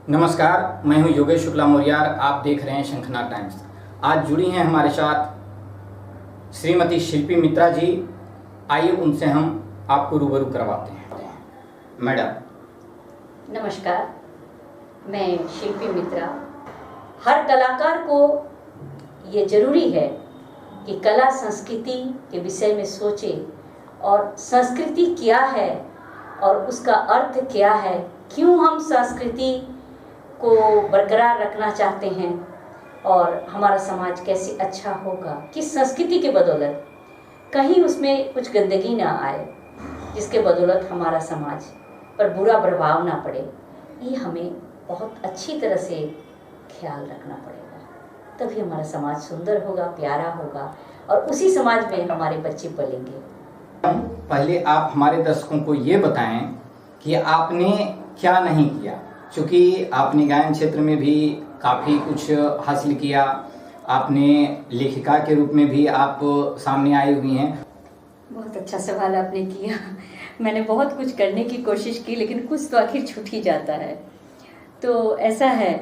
नमस्कार, मैं हूं योगेश शुक्ला मोरियार। आप देख रहे हैं शंखनाद टाइम्स। आज जुड़ी हैं हमारे साथ श्रीमती शिल्पी मित्रा जी। आइए उनसे हम आपको रूबरू करवाते हैं। मैडम नमस्कार, मैं शिल्पी मित्रा। हर कलाकार को ये जरूरी है कि कला संस्कृति के विषय में सोचे और संस्कृति क्या है और उसका अर्थ क्या है, क्यों हम संस्कृति को बरकरार रखना चाहते हैं और हमारा समाज कैसे अच्छा होगा, किस संस्कृति के बदौलत कहीं उसमें कुछ गंदगी ना आए, जिसके बदौलत हमारा समाज पर बुरा प्रभाव ना पड़े। ये हमें बहुत अच्छी तरह से ख्याल रखना पड़ेगा, तभी हमारा समाज सुंदर होगा, प्यारा होगा और उसी समाज में हमारे बच्चे पलेंगे। पहले आप हमारे दर्शकों को ये बताएं कि आपने क्या नहीं किया, क्योंकि आपने गायन क्षेत्र में भी काफ़ी कुछ हासिल किया, आपने लेखिका के रूप में भी आप सामने आई हुई हैं। बहुत अच्छा सवाल आपने किया। मैंने बहुत कुछ करने की कोशिश की, लेकिन कुछ तो आखिर छूट ही जाता है। तो ऐसा है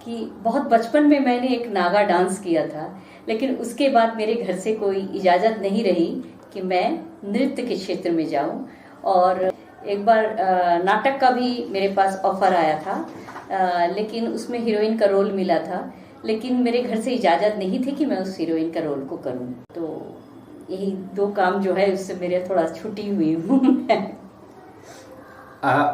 कि बहुत बचपन में मैंने एक नागा डांस किया था, लेकिन उसके बाद मेरे घर से कोई इजाज़त नहीं रही कि मैं नृत्य के क्षेत्र में जाऊं। और एक बार नाटक का भी मेरे पास ऑफर आया था, लेकिन उसमें हीरोइन का रोल मिला था, लेकिन मेरे घर से इजाज़त नहीं थी कि मैं उस हीरोइन का रोल को करूं। तो यही दो काम जो है उससे मेरे थोड़ा छुट्टी हुई हूँ।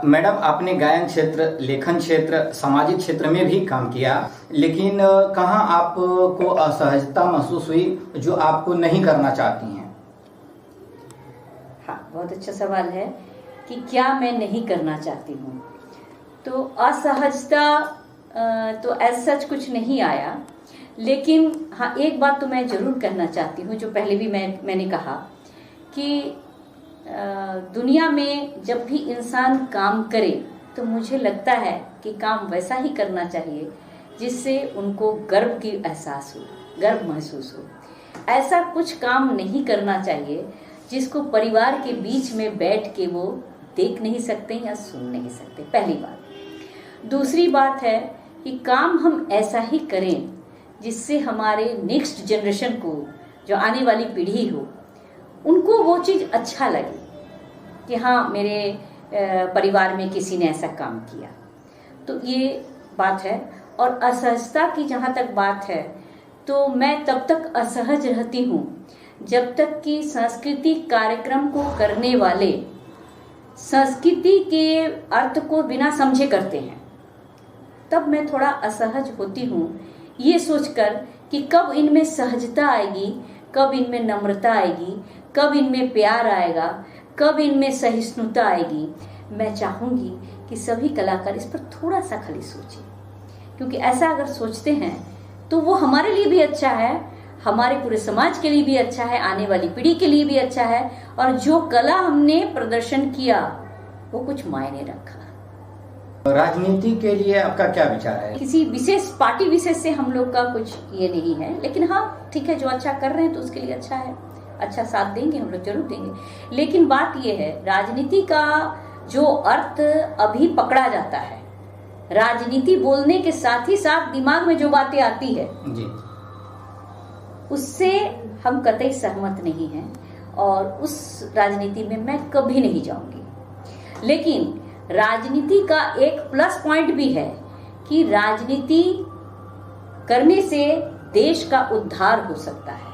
मैडम, आपने गायन क्षेत्र, लेखन क्षेत्र, सामाजिक क्षेत्र में भी काम किया, लेकिन कहाँ आपको असहजता महसूस हुई जो आपको नहीं करना चाहती हैं? हाँ, बहुत अच्छा सवाल है कि क्या मैं नहीं करना चाहती हूँ। तो असहजता तो ऐसा सच कुछ नहीं आया, लेकिन हाँ एक बात तो मैं ज़रूर कहना चाहती हूँ, जो पहले भी मैंने कहा कि दुनिया में जब भी इंसान काम करे तो मुझे लगता है कि काम वैसा ही करना चाहिए जिससे उनको गर्व की एहसास हो, गर्व महसूस हो। ऐसा कुछ काम नहीं करना चाहिए जिसको परिवार के बीच में बैठ के वो देख नहीं सकते या सुन नहीं सकते, पहली बात। दूसरी बात है कि काम हम ऐसा ही करें जिससे हमारे नेक्स्ट जनरेशन को, जो आने वाली पीढ़ी हो, उनको वो चीज़ अच्छा लगे कि हाँ मेरे परिवार में किसी ने ऐसा काम किया। तो ये बात है। और असहजता की जहाँ तक बात है, तो मैं तब तक असहज रहती हूँ जब तक कि सांस्कृतिक कार्यक्रम को करने वाले संस्कृति के अर्थ को बिना समझे करते हैं, तब मैं थोड़ा असहज होती हूँ, ये सोचकर कि कब इनमें सहजता आएगी, कब इनमें नम्रता आएगी, कब इनमें प्यार आएगा, कब इनमें सहिष्णुता आएगी। मैं चाहूँगी कि सभी कलाकार इस पर थोड़ा सा खाली सोचें, क्योंकि ऐसा अगर सोचते हैं तो वो हमारे लिए भी अच्छा है, हमारे पूरे समाज के लिए भी अच्छा है, आने वाली पीढ़ी के लिए भी अच्छा है, और जो कला हमने प्रदर्शन किया वो कुछ मायने रखा। राजनीति के लिए आपका क्या विचार है? किसी विशेष पार्टी विशेष से हम लोग का कुछ ये नहीं है, लेकिन हाँ ठीक है, जो अच्छा कर रहे हैं तो उसके लिए अच्छा है, अच्छा साथ देंगे, हम लोग जरूर देंगे। लेकिन बात ये है, राजनीति का जो अर्थ अभी पकड़ा जाता है, राजनीति बोलने के साथ ही साथ दिमाग में जो बातें आती है जी, उससे हम कतई सहमत नहीं हैं और उस राजनीति में मैं कभी नहीं जाऊंगी। लेकिन राजनीति का एक प्लस पॉइंट भी है कि राजनीति करने से देश का उद्धार हो सकता है।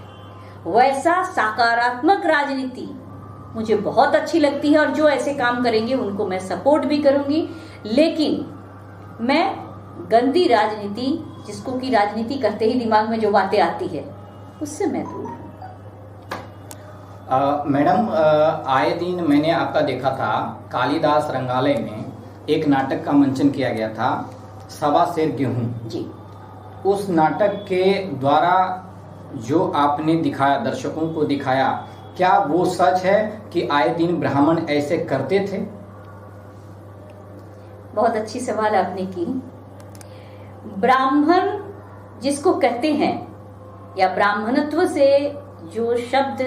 वैसा सकारात्मक राजनीति मुझे बहुत अच्छी लगती है और जो ऐसे काम करेंगे उनको मैं सपोर्ट भी करूंगी। लेकिन मैं गंदी राजनीति, जिसको कि राजनीति करते ही दिमाग में जो बातें आती है, उससे मैं दूर हूँ। मैडम, आए दिन मैंने आपका देखा था, कालिदास रंगालय में एक नाटक का मंचन किया गया था, सवा सेर गेहूं जी। उस नाटक के द्वारा जो आपने दिखाया, दर्शकों को दिखाया, क्या वो सच है कि आए दिन ब्राह्मण ऐसे करते थे? बहुत अच्छी सवाल आपने की। ब्राह्मण जिसको कहते हैं, या ब्राह्मणत्व से जो शब्द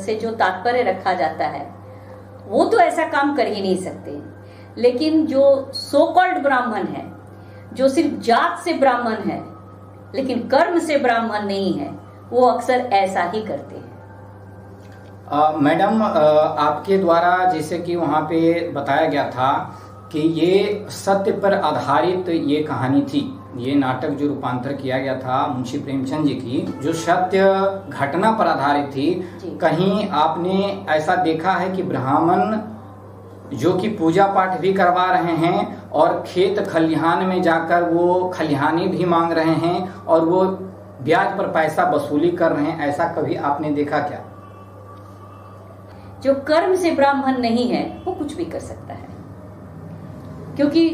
से जो तात्पर्य रखा जाता है, वो तो ऐसा काम कर ही नहीं सकते। लेकिन जो सो कॉल्ड ब्राह्मण है, जो सिर्फ जात से ब्राह्मण है लेकिन कर्म से ब्राह्मण नहीं है, वो अक्सर ऐसा ही करते हैं। मैडम, आपके द्वारा जैसे कि वहाँ पे बताया गया था कि ये सत्य पर आधारित ये कहानी थी, ये नाटक जो रूपांतर किया गया था मुंशी प्रेमचंद जी की, जो सत्य घटना पर आधारित थी। कहीं आपने ऐसा देखा है कि ब्राह्मण जो कि पूजा पाठ भी करवा रहे हैं और खेत खलिहान में जाकर वो खलिहानी भी मांग रहे हैं और वो ब्याज पर पैसा वसूली कर रहे हैं, ऐसा कभी आपने देखा क्या? जो कर्म से ब्राह्मण नहीं है वो कुछ भी कर सकता है, क्योंकि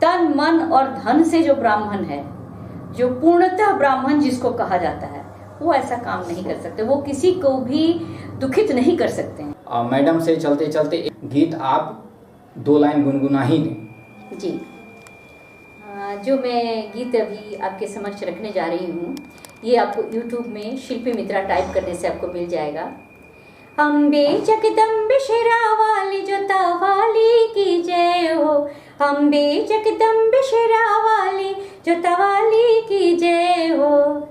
तन मन और धन से जो ब्राह्मण है, जो पूर्णतः ब्राह्मण जिसको कहा जाता है, वो ऐसा काम नहीं कर सकते, वो किसी को भी दुखित नहीं कर सकते हैं। मैडम से चलते चलते एक गीत आप 2 लाइन गुनगुना ही दें। जी, जो मैं गीत अभी आपके समक्ष रखने जा रही हूँ, ये आपको YouTube में शिल्पी मित्रा टाइप करने से आपको मिल जाएगा। अम्बे जगदम्बे शेरावाली जोतावाली की जय हो, अम्बे जगदम्बे शेरावाली जोतावाली की जय हो।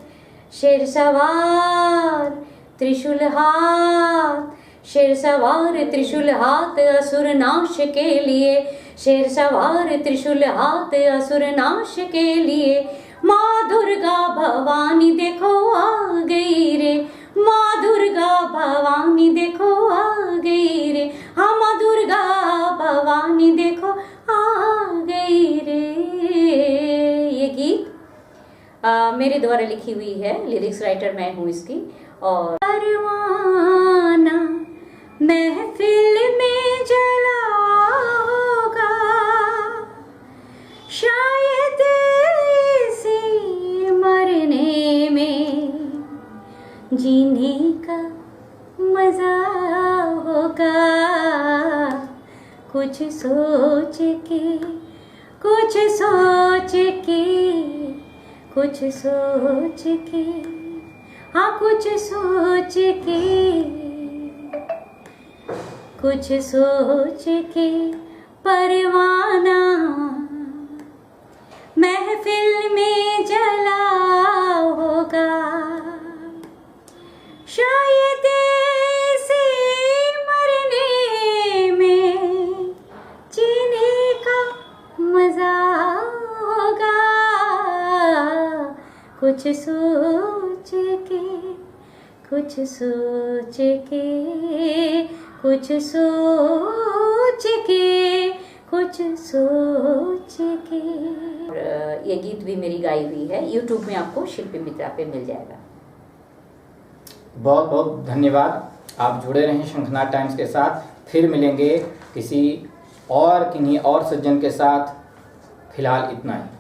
शेर सवार त्रिशूल हाथ, शेर सवार त्रिशूल हाथ असुर नाश के लिए, शेर सवार त्रिशूल हाथ असुर नाश के लिए। माँ दुर्गा भवानी देखो आ गई रे, माँ दुर्गा भवानी देखो आ गई रे, हाँ माँ दुर्गा भवानी देखो आ गई रे। ये गीत मेरे द्वारा लिखी हुई है, लिरिक्स राइटर मैं हूँ इसकी। और परवाना महफिल में जला होगा, शायद इसी मरने में जीने का मजा होगा। कुछ सोच के, कुछ सोच के, कुछ सोच के, हाँ कुछ सोच के, कुछ सोच के परवाना महफिल में जला होगा, शायद इसी मरने में जीने का मजा होगा। कुछ सोच के, कुछ सोच के, कुछ सोच के, कुछ सोच के। ये गीत भी मेरी गाई हुई है, YouTube में आपको शिल्पी मित्रा पे मिल जाएगा। बहुत बहुत धन्यवाद। आप जुड़े रहें शंखनाद टाइम्स के साथ। फिर मिलेंगे किसी और किन्हीं और सज्जन के साथ। फिलहाल इतना ही।